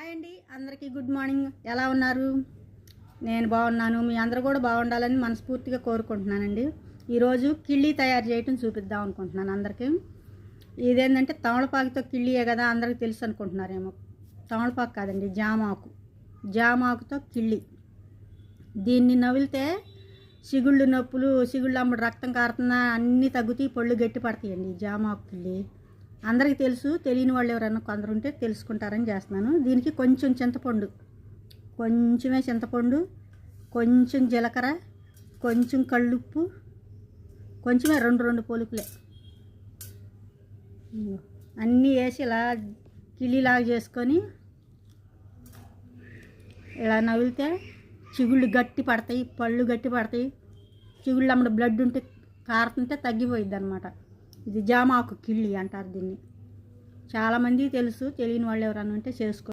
Hi అండి, అందరికీ good morning. ఎలా ఉన్నారు? నేను బాగున్నాను. మీ అందరూ కూడా బాగుండాలని మనస్ఫూర్తిగా కోరుకుంటున్నానండి. ఈరోజు కిళ్ళీ తయారు చేయటం చూపిద్దాం అనుకుంటున్నాను అందరికీ. ఇదేంటంటే తమలపాకుతో కిళ్ళీయే కదా, అందరికీ తెలుసు అనుకుంటున్నారేమో. తమలపాకు కాదండి, జామాకుతో కిళ్ళీ. దీన్ని నవిలితే సిగుళ్ళు నొప్పులు, సిగుళ్ళు అమ్మడు రక్తం కారుతున్నా అన్నీ తగ్గుతాయి, పళ్ళు గట్టి పడతాయండి. జామాకు కిళ్ళీ అందరికీ తెలుసు, తెలియని వాళ్ళు ఎవరైనా కొందరు ఉంటే తెలుసుకుంటారని చేస్తున్నాను. దీనికి కొంచెం చింతపండు, కొంచెమే చింతపండు, కొంచెం జీలకర్ర, కొంచెం కళ్ళుప్పు, కొంచెమే రెండు పొలుకులే అన్నీ వేసి ఇలా కిళ్ళీలాగా చేసుకొని ఇలా నవిలితే చిగుళ్ళు గట్టి పడతాయి, పళ్ళు గట్టి పడతాయి. చిగుళ్ళు అమ్మడు బ్లడ్ ఉంటే కారుతుంటే తగ్గిపోయిద్ది అనమాట. ఇది జామాకు కిళ్ళీ అంటారు దీన్ని. చాలామంది తెలుసు, తెలియని వాళ్ళు ఎవరైనా ఉంటే చేసుకో.